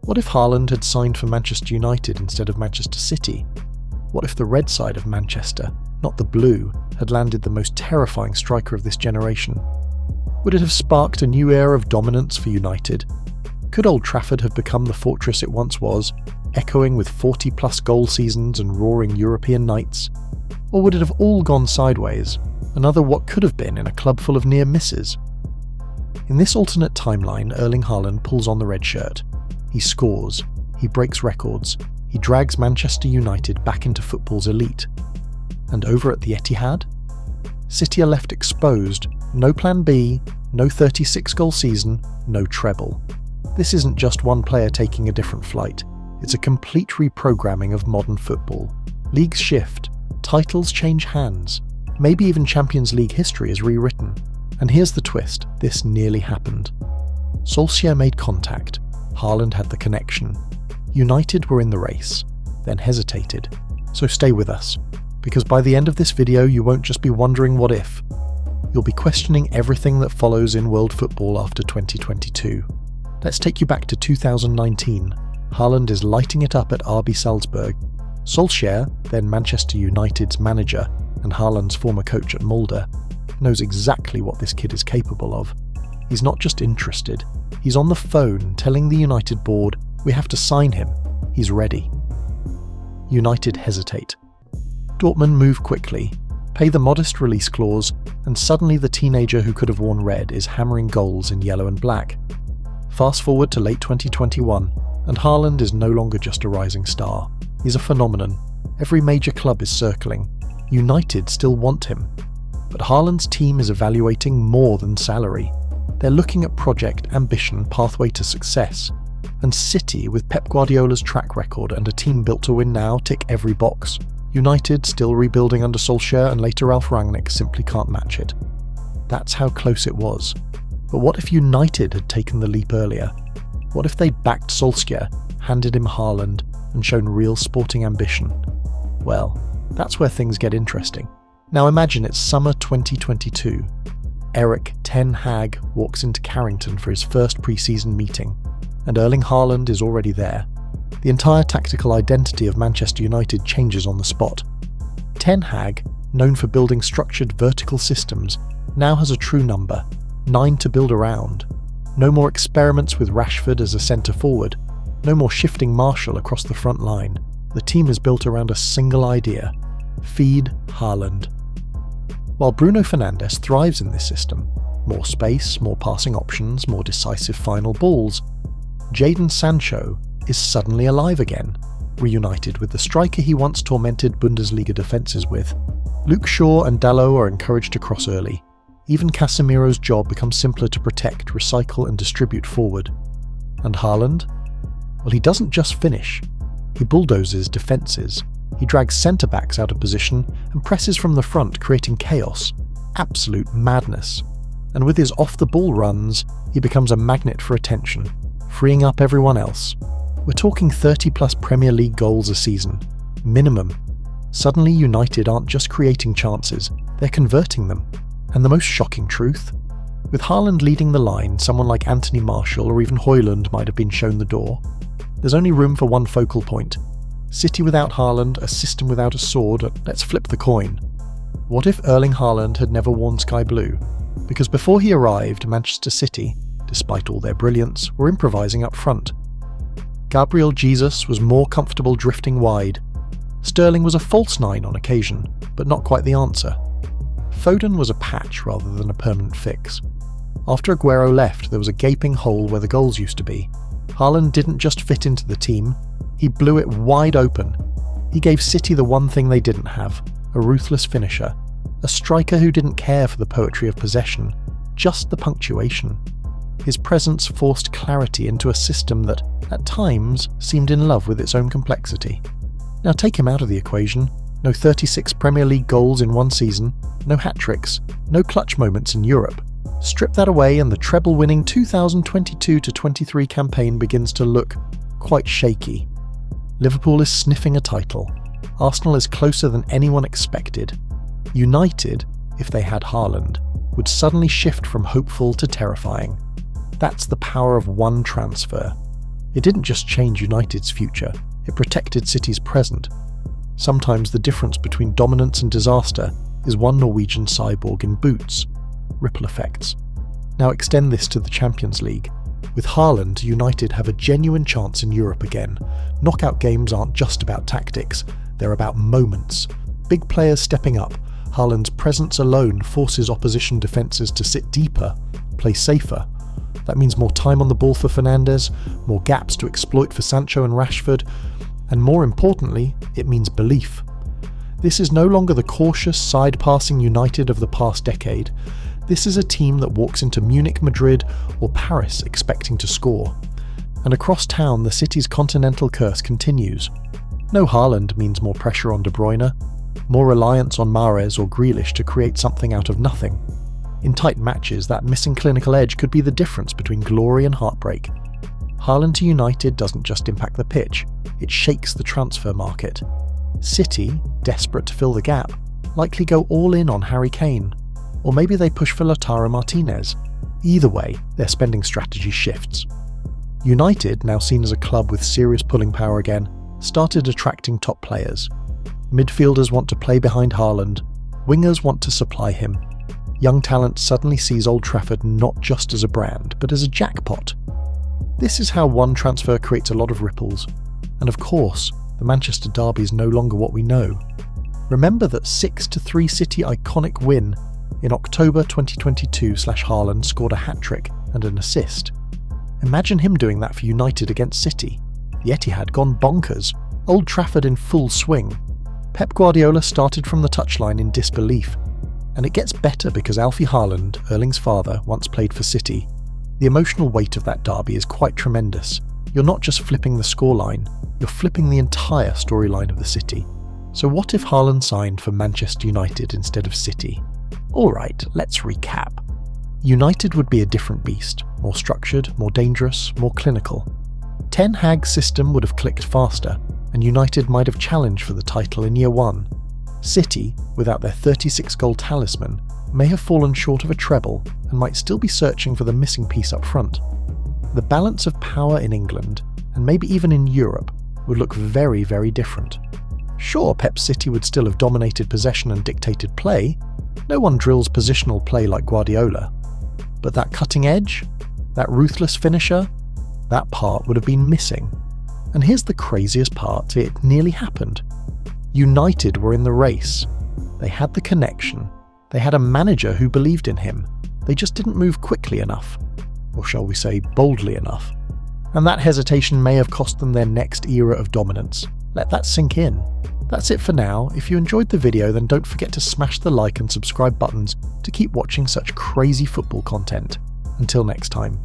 What if Haaland had signed for Manchester United instead of Manchester City? What if the red side of Manchester, not the blue, had landed the most terrifying striker of this generation? Would it have sparked a new era of dominance for United? Could Old Trafford have become the fortress it once was, echoing with 40-plus goal seasons and roaring European nights? Or would it have all gone sideways, another what could have been in a club full of near misses? In this alternate timeline, Erling Haaland pulls on the red shirt. He scores, he breaks records, he drags Manchester United back into football's elite. And over at the Etihad? City are left exposed, no plan B, no 36-goal season, no treble. This isn't just one player taking a different flight, it's a complete reprogramming of modern football. Leagues shift, titles change hands, maybe even Champions League history is rewritten. And here's the twist, this nearly happened. Solskjær made contact, Haaland had the connection. United were in the race, then hesitated. So stay with us, because by the end of this video you won't just be wondering what if. You'll be questioning everything that follows in world football after 2022. Let's take you back to 2019. Haaland is lighting it up at RB Salzburg. Solskjær, then Manchester United's manager and Haaland's former coach at Molde, knows exactly what this kid is capable of. He's not just interested, he's on the phone telling the United board, we have to sign him, he's ready. United hesitate. Dortmund move quickly, pay the modest release clause, and suddenly the teenager who could have worn red is hammering goals in yellow and black. Fast forward to late 2021, and Haaland is no longer just a rising star. He's a phenomenon. Every major club is circling. United still want him. But Haaland's team is evaluating more than salary. They're looking at project, ambition, pathway to success. And City, with Pep Guardiola's track record and a team built to win now, tick every box. United, still rebuilding under Solskjær and later Ralf Rangnick, simply can't match it. That's how close it was. But what if United had taken the leap earlier? What if they'd backed Solskjær, handed him Haaland, and shown real sporting ambition? Well, that's where things get interesting. Now imagine it's summer 2022. Ten Hag walks into Carrington for his first pre-season meeting, and Erling Haaland is already there. The entire tactical identity of Manchester United changes on the spot. Ten Hag, known for building structured vertical systems, now has a true number, 9 to build around. No more experiments with Rashford as a centre-forward, no more shifting Marshall across the front line. The team is built around a single idea: feed Haaland. While Bruno Fernandes thrives in this system, more space, more passing options, more decisive final balls, Jadon Sancho is suddenly alive again, reunited with the striker he once tormented Bundesliga defences with. Luke Shaw and Dalot are encouraged to cross early. Even Casemiro's job becomes simpler to protect, recycle and distribute forward. And Haaland? Well, he doesn't just finish. He bulldozes defences. He drags centre-backs out of position and presses from the front, creating chaos. Absolute madness. And with his off-the-ball runs, he becomes a magnet for attention, freeing up everyone else. We're talking 30-plus Premier League goals a season. Minimum. Suddenly United aren't just creating chances, they're converting them. And the most shocking truth? With Haaland leading the line, someone like Anthony Marshall or even Haaland might have been shown the door. There's only room for one focal point. City without Haaland, a system without a sword. Let's flip the coin. What if Erling Haaland had never worn sky blue? Because before he arrived, Manchester City, despite all their brilliance, were improvising up front. Gabriel Jesus was more comfortable drifting wide. Sterling was a false nine on occasion, but not quite the answer. Foden was a patch rather than a permanent fix. After Aguero left, there was a gaping hole where the goals used to be. Haaland didn't just fit into the team, he blew it wide open. He gave City the one thing they didn't have, a ruthless finisher. A striker who didn't care for the poetry of possession, just the punctuation. His presence forced clarity into a system that, at times, seemed in love with its own complexity. Now take him out of the equation. No 36 Premier League goals in one season, no hat-tricks, no clutch moments in Europe. Strip that away and the treble-winning 2022-23 campaign begins to look quite shaky. Liverpool is sniffing a title. Arsenal is closer than anyone expected. United, if they had Haaland, would suddenly shift from hopeful to terrifying. That's the power of one transfer. It didn't just change United's future, it protected City's present. Sometimes the difference between dominance and disaster is one Norwegian cyborg in boots. Ripple effects. Now extend this to the Champions League. With Haaland, United have a genuine chance in Europe again. Knockout games aren't just about tactics, they're about moments. Big players stepping up. Haaland's presence alone forces opposition defences to sit deeper, play safer. That means more time on the ball for Fernandes, more gaps to exploit for Sancho and Rashford, and more importantly, it means belief. This is no longer the cautious, side-passing United of the past decade. This is a team that walks into Munich, Madrid, or Paris expecting to score. And across town, the City's continental curse continues. No Haaland means more pressure on De Bruyne, more reliance on Mahrez or Grealish to create something out of nothing. In tight matches, that missing clinical edge could be the difference between glory and heartbreak. Haaland to United doesn't just impact the pitch, it shakes the transfer market. City, desperate to fill the gap, likely go all in on Harry Kane. Or maybe they push for Lautaro Martinez. Either way, their spending strategy shifts. United, now seen as a club with serious pulling power again, started attracting top players. Midfielders want to play behind Haaland, wingers want to supply him. Young talent suddenly sees Old Trafford not just as a brand, but as a jackpot. This is how one transfer creates a lot of ripples. And of course, the Manchester derby is no longer what we know. Remember that 6-3 City iconic win in October 2022/Haaland scored a hat-trick and an assist. Imagine him doing that for United against City. The Etihad gone bonkers, Old Trafford in full swing. Pep Guardiola started from the touchline in disbelief. And it gets better because Alfie Haaland, Erling's father, once played for City. The emotional weight of that derby is quite tremendous. You're not just flipping the scoreline, you're flipping the entire storyline of the city. So what if Haaland signed for Manchester United instead of City? Alright, let's recap. United would be a different beast, more structured, more dangerous, more clinical. Ten Hag's system would have clicked faster, and United might have challenged for the title in year one. City, without their 36-goal talisman, may have fallen short of a treble and might still be searching for the missing piece up front. The balance of power in England, and maybe even in Europe, would look very, very different. Sure, Pep's City would still have dominated possession and dictated play. No one drills positional play like Guardiola. But that cutting edge, that ruthless finisher, that part would have been missing. And here's the craziest part, it nearly happened. United were in the race. They had the connection. They had a manager who believed in him. They just didn't move quickly enough. Or shall we say, boldly enough. And that hesitation may have cost them their next era of dominance. Let that sink in. That's it for now. If you enjoyed the video, then don't forget to smash the like and subscribe buttons to keep watching such crazy football content. Until next time.